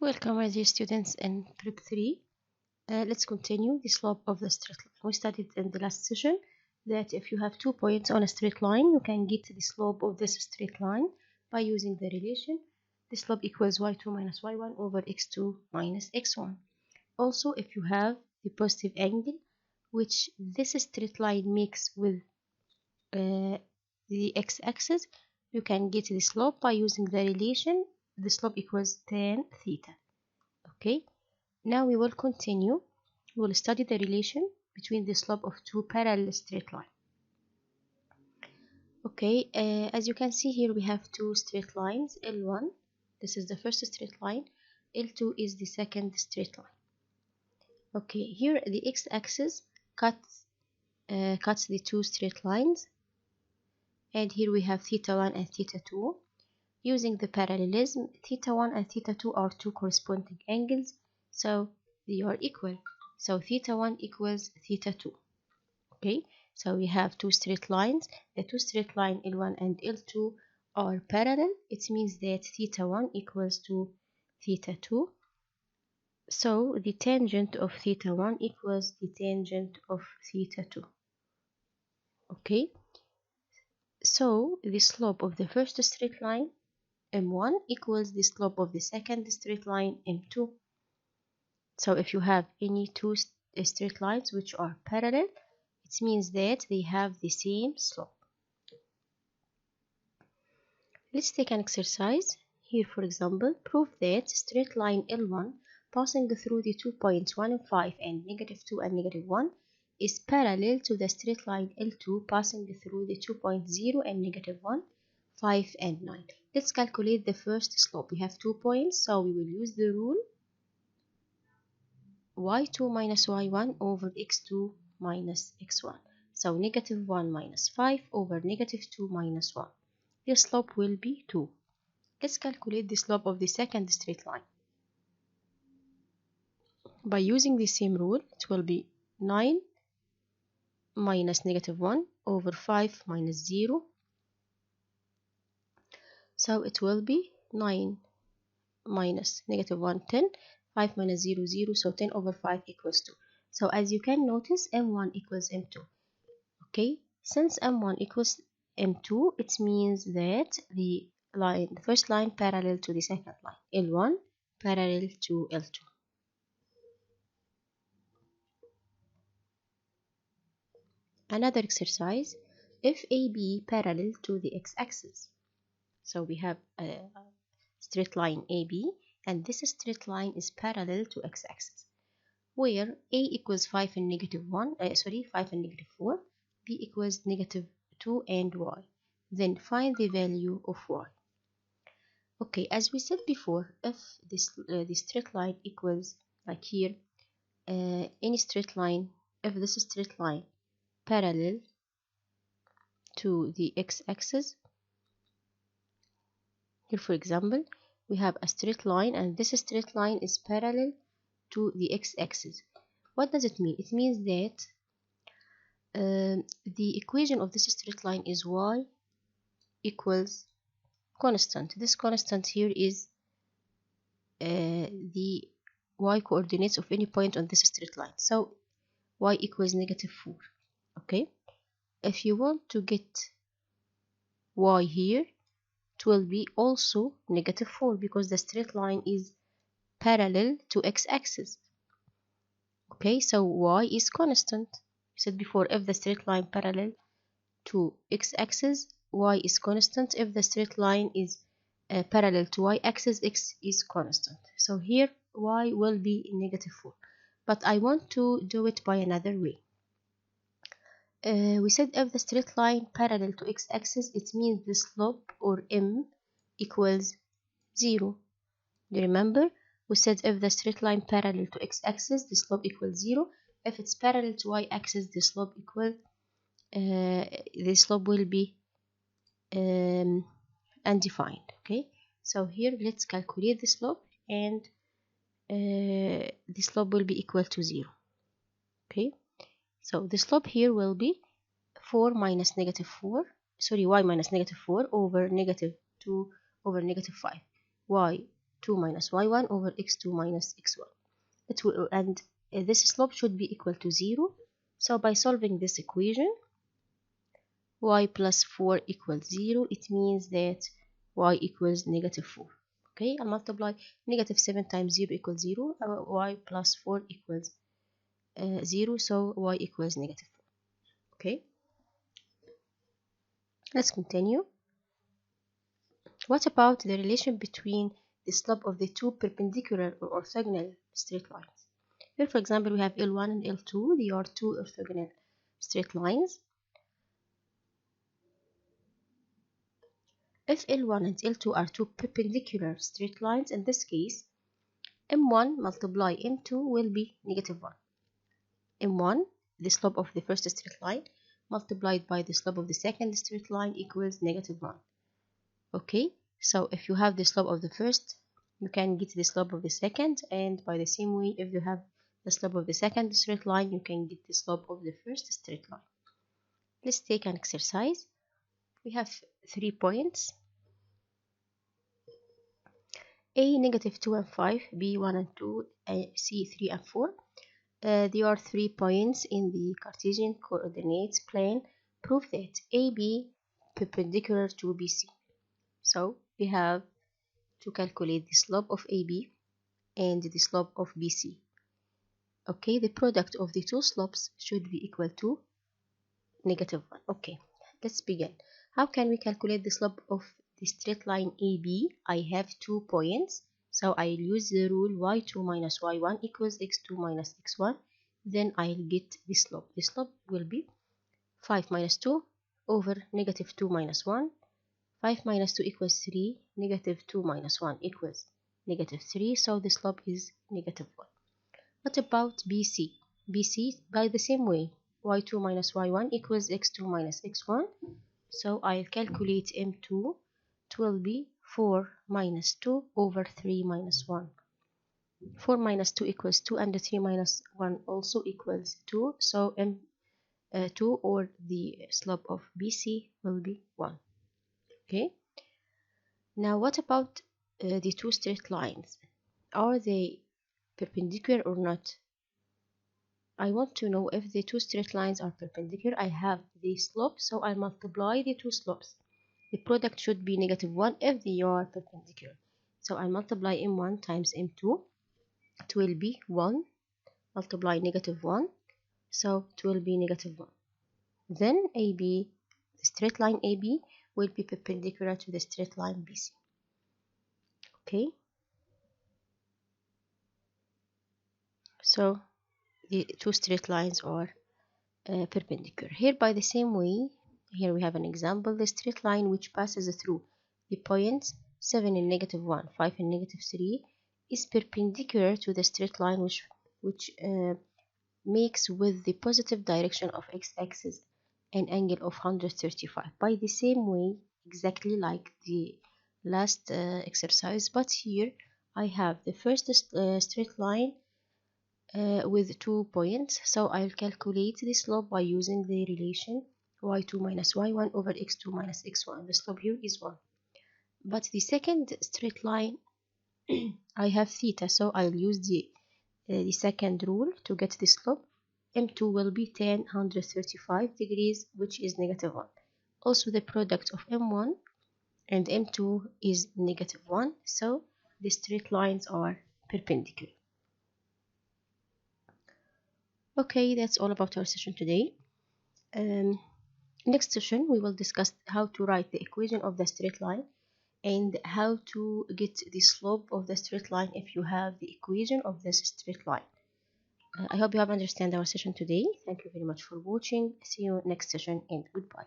Welcome, my dear students, in Prep 3. Let's continue the slope of the straight line. We studied in the last session that if you have 2 points on a straight line, you can get the slope of this straight line by using the relation. The slope equals y2 minus y1 over x2 minus x1. Also, if you have the positive angle, which this straight line makes with the x-axis, you can get the slope by using the relation. The slope equals tan theta. Okay, now we will continue. We will study the relation between the slope of two parallel straight lines. Okay, as you can see here, we have two straight lines. L1, this is the first straight line. L2 is the second straight line. Okay, here the x-axis cuts the two straight lines, and here we have theta 1 and theta 2. Using the parallelism, theta 1 and theta 2 are two corresponding angles, so they are equal. So theta 1 equals theta 2. Okay, so we have two straight lines. The two straight lines L1 and L2 are parallel. It means that theta 1 equals to theta 2. So the tangent of theta 1 equals the tangent of theta 2. Okay, so the slope of the first straight line M1 equals the slope of the second straight line M2. So if you have any two straight lines which are parallel, it means that they have the same slope. Let's take an exercise. Here, for example, prove that straight line L1 passing through the 2 points 1 and 5 and -2 and -1 is parallel to the straight line L2 passing through the 2 points 0 and -1, 5 and 9. Let's calculate the first slope. We have 2 points, so we will use the rule y2 minus y1 over x2 minus x1. So -1 minus 5 over -2 minus 1. The slope will be 2. Let's calculate the slope of the second straight line. By using the same rule, it will be 9 minus -1 over 5 minus 0. So it will be 9 minus -1, 10. 5 minus 0, 0. So 10 over 5 equals 2. So as you can notice, M1 equals M2. Okay, since M1 equals M2, it means that the first line parallel to the second line, L1 parallel to L2. Another exercise, if AB parallel to the x-axis. So we have a straight line AB, and this straight line is parallel to x-axis, where A equals 5 and -1, 5 and -4, B equals -2 and y. Then find the value of y. Okay, as we said before, if the straight line equals, like here, any straight line, if this straight line parallel to the x-axis, here for example, we have a straight line, and this straight line is parallel to the x-axis. What does it mean? It means that the equation of this straight line is y equals constant. This constant here is the y coordinates of any point on this straight line. So y equals -4. Okay, if you want to get y here, it will be also -4 because the straight line is parallel to x-axis. Okay, so y is constant. We said before, if the straight line parallel to x-axis, y is constant. If the straight line is parallel to y-axis, x is constant. So here y will be -4. But I want to do it by another way. We said if the straight line parallel to x-axis, it means the slope, or m, equals 0. Do you remember? We said if the straight line parallel to x-axis, the slope equals 0. If it's parallel to y-axis, the slope will be undefined. Okay, so here let's calculate the slope, and the slope will be equal to 0. Okay, so the slope here will be 4 minus -4, sorry, y minus -4 over -2 over -5. Y 2 minus y1 over x2 minus x1. This slope should be equal to 0. So by solving this equation, y plus 4 equals 0. It means that y equals negative 4. Okay, I'll multiply negative 7 times 0 equals 0. Y plus 4 equals 0. So y equals negative 4. Okay, let's continue. What about the relation between the slope of the two perpendicular or orthogonal straight lines? Here, for example, we have L1 and L2. They are two orthogonal straight lines. If L1 and L2 are two perpendicular straight lines, in this case, M1 multiply M2 will be negative 1. M1, the slope of the first straight line, multiplied by the slope of the second straight line equals negative 1. Okay, so if you have the slope of the first, you can get the slope of the second, and by the same way, if you have the slope of the second straight line, you can get the slope of the first straight line. Let's take an exercise. We have 3 points: A, negative 2 and 5, B, 1 and 2, C, 3 and 4. There are 3 points in the Cartesian coordinates plane. Prove that AB perpendicular to BC. So we have to calculate the slope of AB and the slope of BC. Okay, the product of the two slopes should be equal to negative 1. Okay, let's begin. How can we calculate the slope of the straight line AB? I have 2 points, so I'll use the rule y2 minus y1 equals x2 minus x1. Then I'll get the slope. The slope will be 5 minus 2 over negative 2 minus 1. 5 minus 2 equals 3. Negative 2 minus 1 equals negative 3. So the slope is negative 1. What about BC? BC, by the same way, y2 minus y1 equals x2 minus x1. So I'll calculate M2. It will be 4 minus 2 over 3 minus 1. 4 minus 2 equals 2, and 3 minus 1 also equals 2. So M2, or the slope of BC, will be 1. Okay. Now what about the two straight lines? Are they perpendicular or not? I want to know if the two straight lines are perpendicular. I have the slope, so I multiply the two slopes. The product should be negative 1 if they are perpendicular. So I multiply M1 times M2. It will be 1 multiply negative 1. So it will be negative 1. Then AB, the straight line AB, will be perpendicular to the straight line BC. Okay. So the two straight lines are perpendicular. Here, by the same way, here we have an example. The straight line which passes through the points 7 and negative 1, 5 and negative 3 is perpendicular to the straight line which makes with the positive direction of x-axis an angle of 135. By the same way, exactly like the last exercise, but here I have the first straight line with 2 points, so I'll calculate the slope by using the relation y2 minus y1 over x2 minus x1. The slope here is 1. But the second straight line, I have theta, so I'll use the second rule to get the slope. M2 will be 135 degrees, which is negative 1. Also, the product of M1 and M2 is negative 1, so the straight lines are perpendicular. Okay, that's all about our session today. Next session, we will discuss how to write the equation of the straight line and how to get the slope of the straight line if you have the equation of this straight line. I hope you have understand our session today. Thank you very much for watching. See you next session, and goodbye.